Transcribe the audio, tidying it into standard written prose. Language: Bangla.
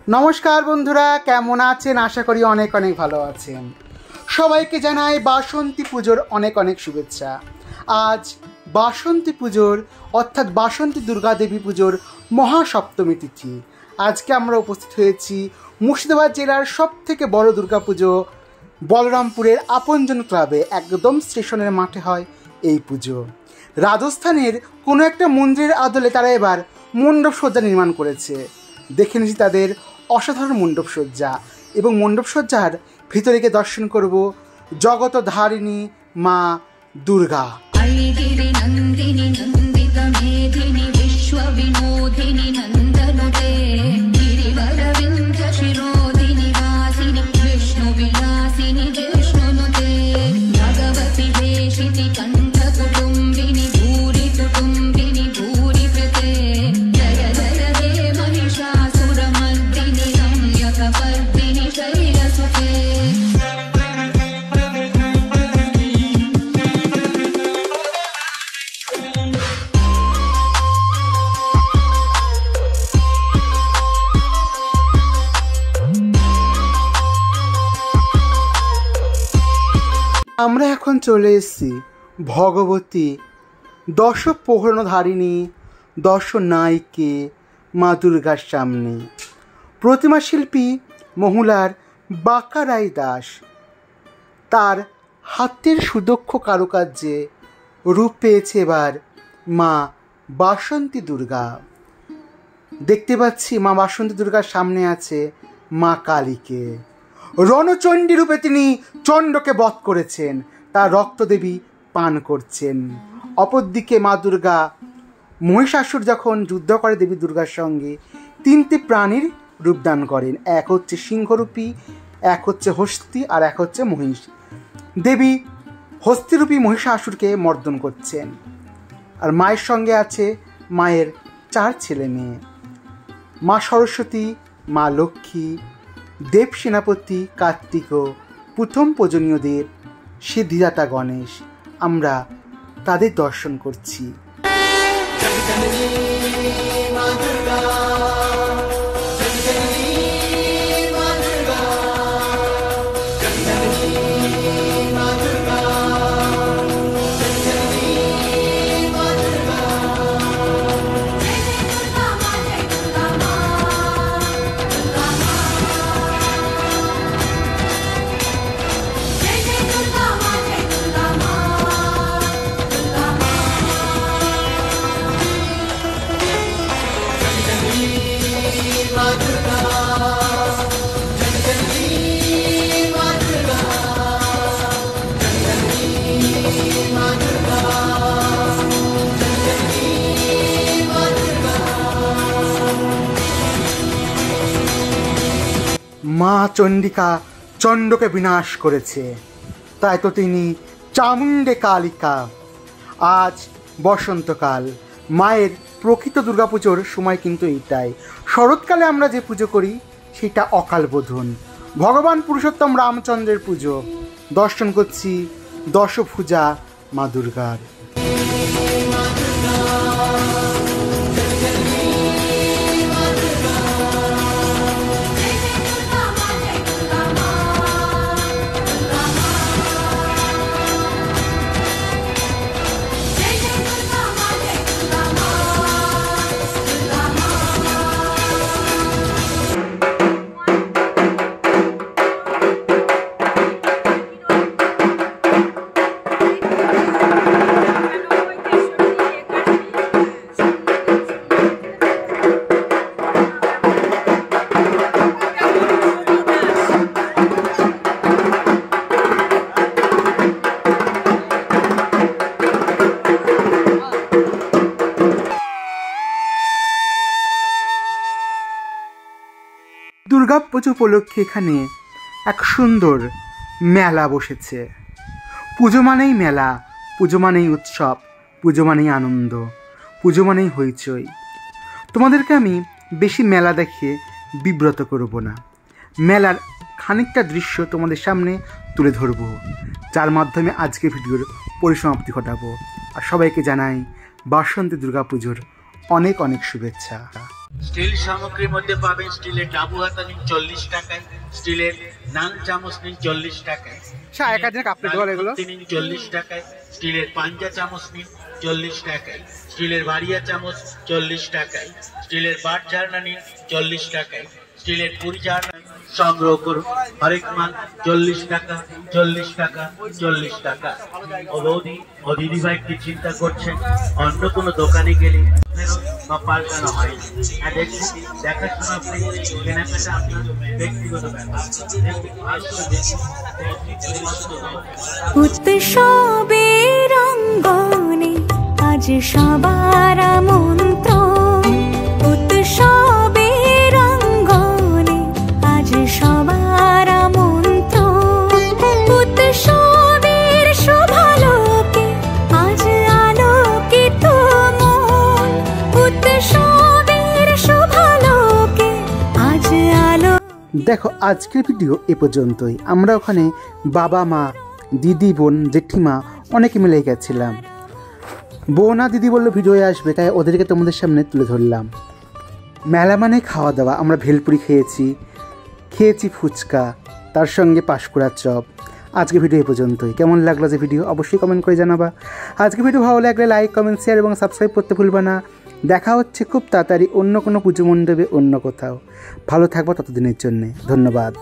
নমস্কার বন্ধুরা, কেমন আছেন? আশা করি অনেক অনেক ভালো আছেন। সবাইকে জানাই বাসন্তী পুজোর অনেক অনেক শুভেচ্ছা। আজ বাসন্তী পুজোর অর্থাৎ বাসন্তী দুর্গা দেবী পুজোর মহাসপ্তমী তিথি। আজকে আমরা উপস্থিত হয়েছি মুর্শিদাবাদ জেলার সবথেকে বড় দুর্গাপুজো বলরামপুরের আপনজন ক্লাবে। একদম স্টেশনের মাঠে হয় এই পুজো। রাজস্থানের কোনো একটা মন্দিরের আদলে তারা এবার মণ্ডপসজ্জা নির্মাণ করেছে। দেখে নিয়েছি তাদের অসাধারণ মণ্ডপসজ্জা এবং মণ্ডপসজ্জার ভিতরে গিয়ে দর্শন করব জগত ধারিণী মা দুর্গা। আমরা এখন চলে এসেছি ভগবতী দশপ্রহরণধারিণী দশনায়িকে মা দুর্গার সামনে। প্রতিমা শিল্পী মহুলার বাঁকা রায় দাস তার হাতের সুদক্ষ কারুকার্যে রূপ পেয়েছে এবার মা বাসন্তী দুর্গা। দেখতে পাচ্ছি মা বাসন্তী দুর্গার সামনে আছে মা কালীকে। রণচণ্ডী রূপে তিনি চণ্ডকে বধ করেছেন, তার রক্তদেবী পান করছেন। অপরদিকে মা দুর্গা মহিষাসুর যখন যুদ্ধ করে দেবী দুর্গার সঙ্গে তিনটি প্রাণীর রূপদান করেন। এক হচ্ছে সিংহরূপী, এক হচ্ছে হস্তি, আর এক হচ্ছে মহিষ। দেবী হস্তিরূপী মহিষাসুরকে মর্দন করছেন। আর মায়ের সঙ্গে আছে মায়ের 4 ছেলে মেয়ে, মা সরস্বতী, মা লক্ষ্মী, দেব সেনাপতি কার্তিক, প্রথম পূজনীয় দেব সিদ্ধিদাতা গণেশ। আমরা তাদের দর্শন করছি। মা চণ্ডিকা চণ্ডকে বিনাশ করেছে, তাই তো তিনি চামুণ্ডে কালিকা। আজ বসন্তকাল, মায়ের প্রকৃত দুর্গাপুজোর সময় কিন্তু এইটাই। শরৎকালে আমরা যে পুজো করি সেটা অকাল বোধন। ভগবান পুরুষোত্তম রামচন্দ্রের পুজো। দর্শন করছি দশভুজা মা দুর্গার। দুর্গাপুজো উপলক্ষে এখানে এক সুন্দর মেলা বসেছে। পুজো মানেই মেলা, পুজো মানেই উৎসব, পুজো মানেই আনন্দ, পুজো মানেই হইচই। তোমাদেরকে আমি বেশি মেলা দেখে বিব্রত করব না। মেলার খানিকটা দৃশ্য তোমাদের সামনে তুলে ধরব, যার মাধ্যমে আজকে ভিডিওর পরিসমাপ্তি ঘটাবো। আর সবাইকে জানাই বাসন্তী দুর্গাপুজোর অনেক অনেক শুভেচ্ছা। স্টিল সামগ্রীর মধ্যে পাবেন স্টিলের ডাবু হাতা নিন 40 টাকায়, স্টিলের নান চামচ নিন 40 টাকায়, নিন 40 টাকায়, স্টিলের পাঞ্জা চামচ নিন 40 টাকায়, স্টিলের বাড়িয়া চামচ 40 টাকায়, স্টিলের বাট ঝারনা নিন 40 টাকায়, স্টিলের পুরি ঝারনা সংগ্রহ করুন। হরেক মাল 40 টাকা, 40 টাকা, 40 টাকা। ও বৌদি ও দিদিভাই কি চিন্তা করছেন অন্য কোনো দোকানে গেলে বা পাল্টানো হয়? হ্যাঁ, দেখুন, দেখাশোনা আপনি কেনাকাটা আপনার ব্যক্তিগত ব্যাপার। উৎসবের অঙ্গনে আজ সবার আমন্ত্রণ, উৎসবের অঙ্গনে আজ সবার আমন্ত্রণ, উৎসবের শোভালোকে আজ আলোকিত মন, উৎসবের শোভালোকে আজ আলো। দেখো, আজকের ভিডিও এ পর্যন্তই। আমরা ওখানে বাবা মা, দিদি, বোন, জেঠিমা অনেকে মিলে গেছিলাম। বোন আর দিদি বললো ভিডিওয়ে আসবে, তাই ওদেরকে তোমাদের সামনে তুলে ধরলাম। মেলা মানে খাওয়া দাওয়া। আমরা ভেলপুরি খেয়েছি ফুচকা, তার সঙ্গে পাঁশকুড়ার চপ। আজকে ভিডিও এ পর্যন্তই। কেমন লাগলো যে ভিডিও অবশ্যই কমেন্ট করে জানাবা। আজকে ভিডিও ভালো লাগলে লাইক, কমেন্ট, শেয়ার এবং সাবস্ক্রাইব করতে ভুলবা না। দেখা হচ্ছে খুব তাড়াতাড়ি অন্য কোনো পুজো মণ্ডপে, অন্য কোথাও। ভালো থাকবো ততদিনের জন্যে। ধন্যবাদ।